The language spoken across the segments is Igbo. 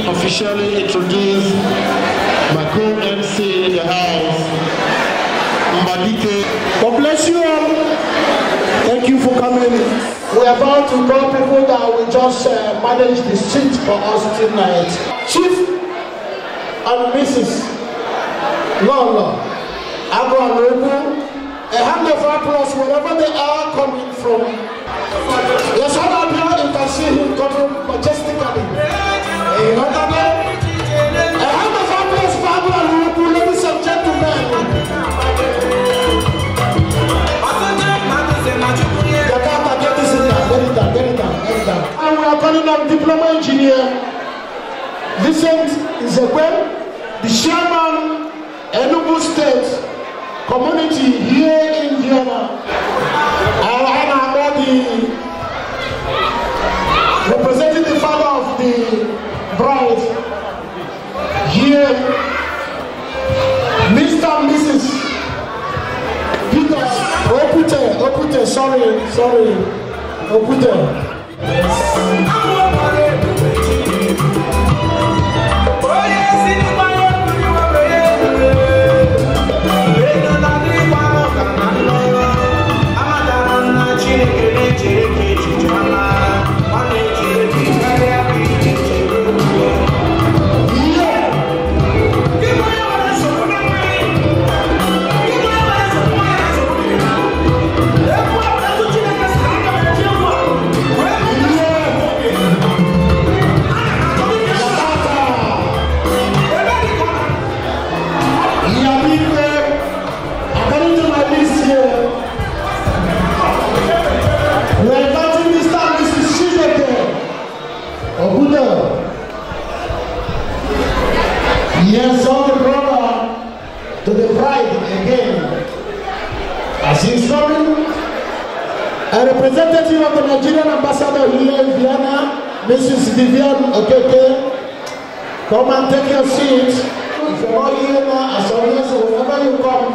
Officially introduce my co-MC in the house, Mbadike. God bless you all. Thank you for coming. We are about to call people that will just manage the seat for us tonight. Chief and Mrs. Lolo, Agro and Rebu, a hand of applause wherever they are coming from. Yes, I'm here. You can see him coming majestically. A hand of applause for Agro and Rebu, ladies and gentlemen. And we are calling on diploma engineer Vincent Izekwe, the chairman Enugu State community here in Vienna. And I'm the representing the father of the bride here, Mr. and Mrs. Peter Opute, sorry, Opute. Yes, all the brother to the bride again. As he's coming, a representative of the Nigerian ambassador here in Vienna, Mrs. Vivian Okeke, come and take your seat. If you're not here now, as always, whenever you come,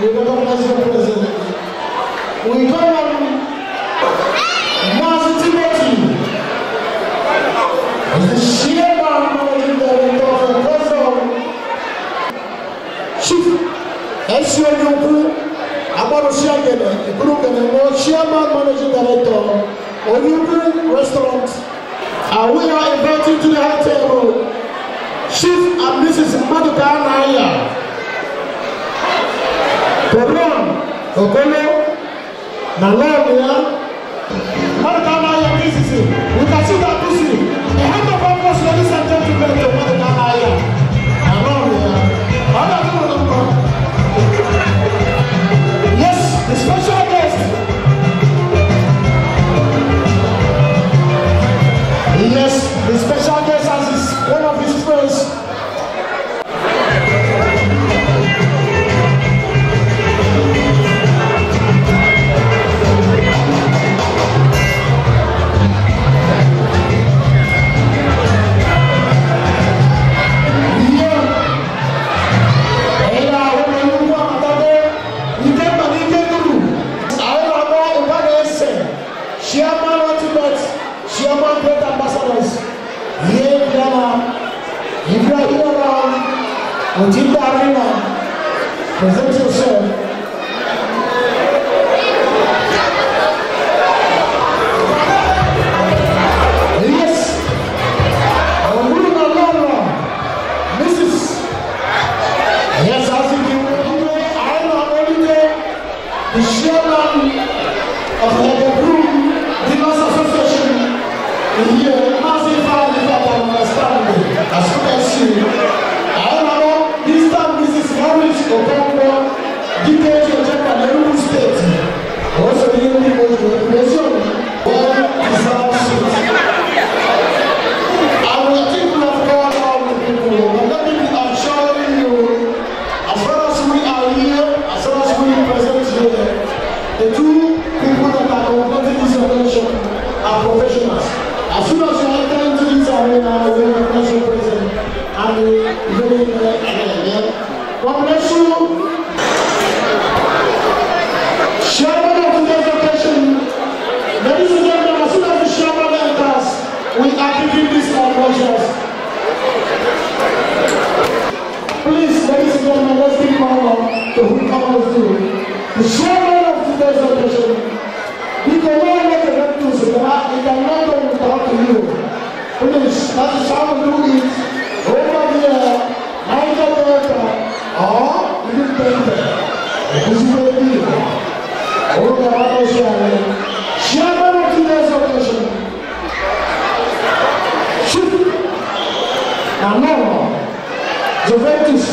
you recognize the president. We call on Master Timothy as the chairman managing director of the President. Chief Essionuku Abarosiagene, the group and chairman managing director Onyuku Restaurant. And we are inviting to the high table Chief and Mrs. Maduka Naya, Pedron Okolo, Nalonia, Maduka Naya, Mrs. You can see that this is a hand of applause, ladies and gentlemen, to Maduka Naya. Yes, the special guest. Yes, the special guest has one of his friends. Present yourself. Yes. Mrs. Yes, as you can know, I am only the chairman of the Group Dealers Association in here. Massive family that I understand. As you can see, I am this time Mrs. Maurice Okongo, details of Japan, Enugu State. Also, the young people who represent well deserves it. I will think we have gone out to people, but let me be assuring you, as far as we are here, as far as we present here, the two people that are conducting this operation are professionals. As soon as you enter into this arena, we have a national president and very God bless you. Chairman of today's occasion, ladies and gentlemen, as soon as the chairman enters, we are taking these conversions. Please, ladies and gentlemen, let's give power to who comes to the chairman of today's occasion. He can not let the rectors, he cannot go without you. Please, that is how we do it. Over here, Niger Delta, or even Delta. This is what it is. Over here, chairman of today's occasion. Chief, and no, Juventus.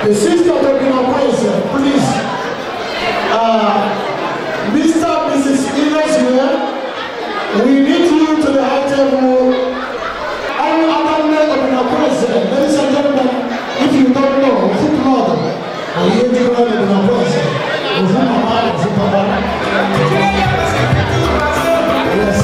The sister of the please, Mr. and Mrs. Inos here, we need you to the high table. Ladies and gentlemen, if you don't know, football, and you need to know the yes.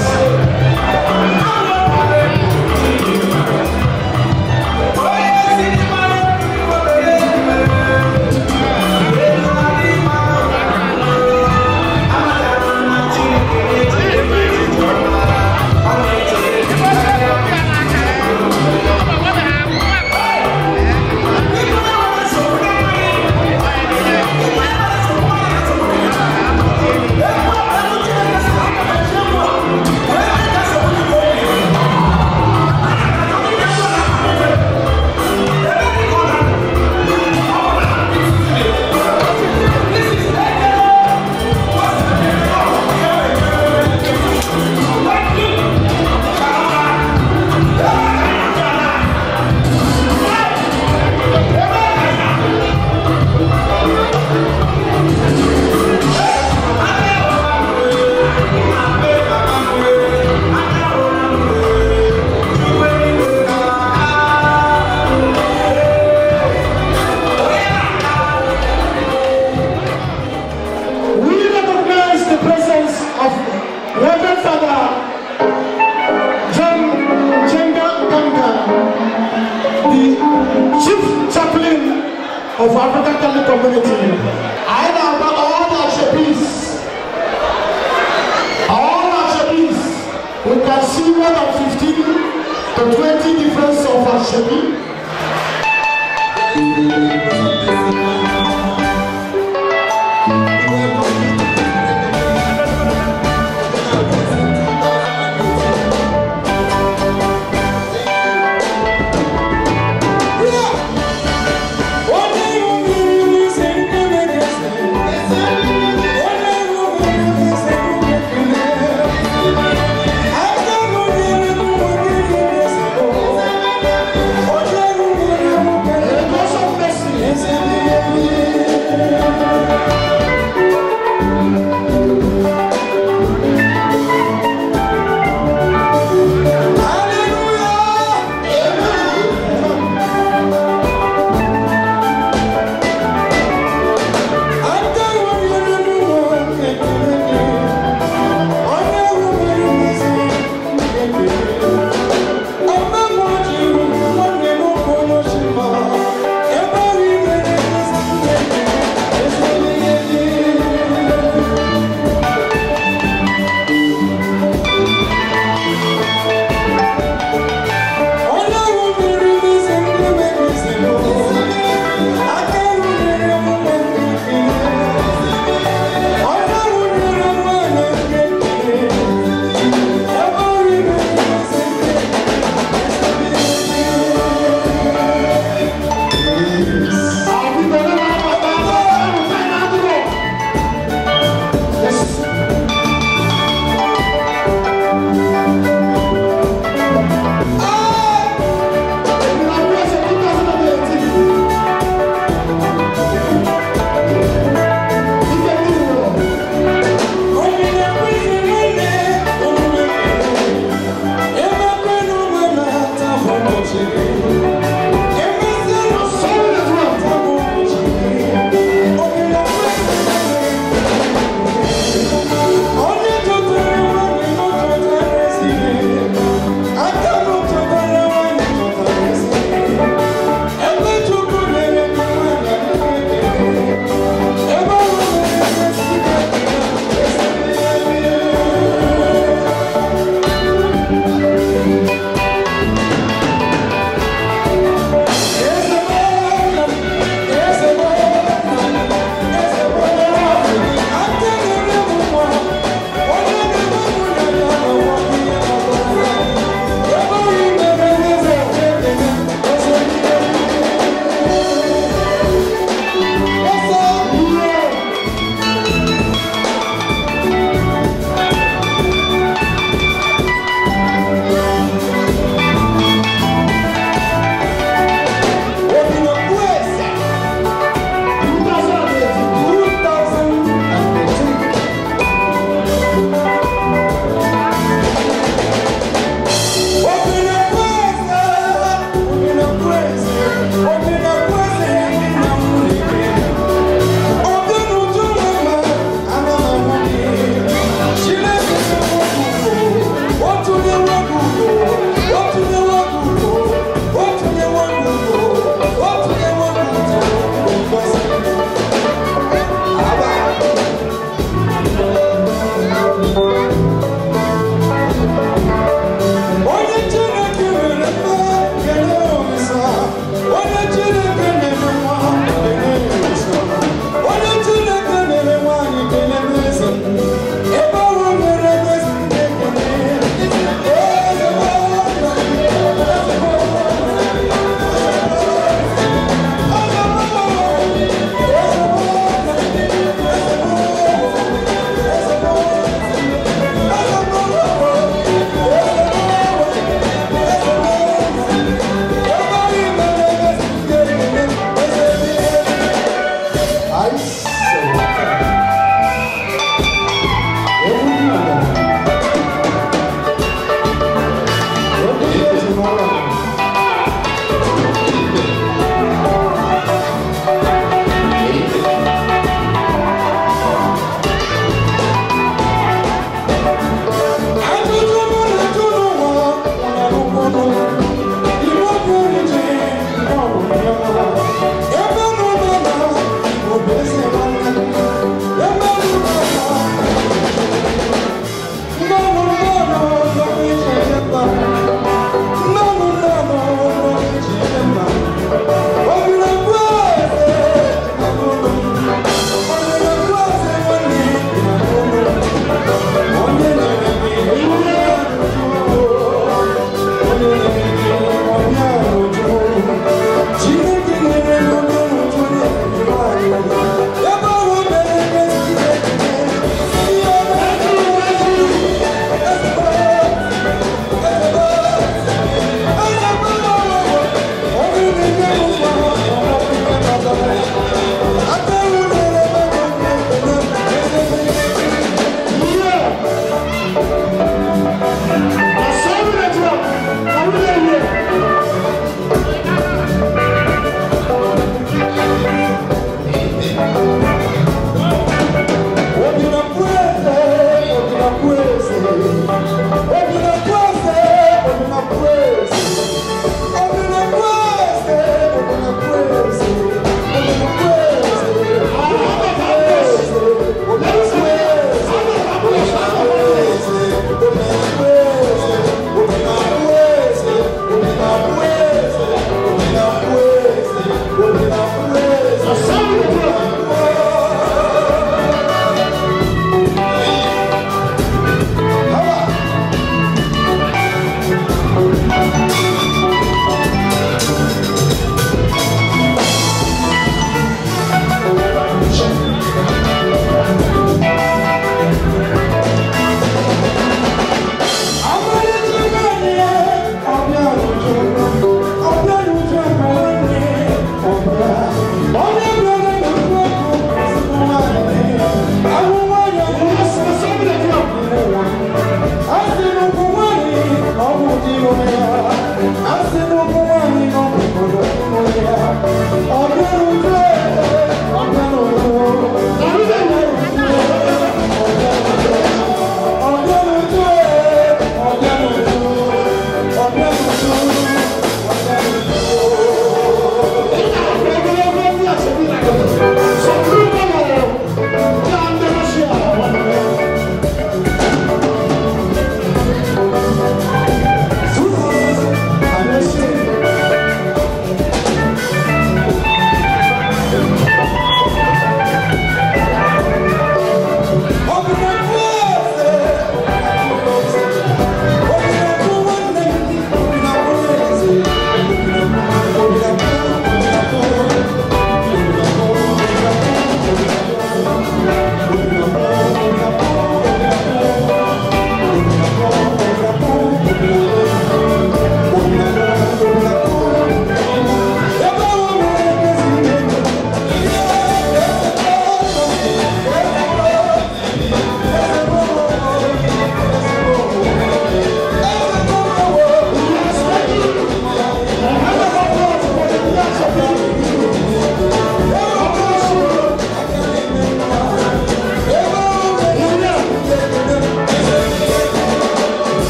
Of African Catholic community. I know about all the Ashebis. All Ashebis. We can see more than 15 to 20 different of Ashebi.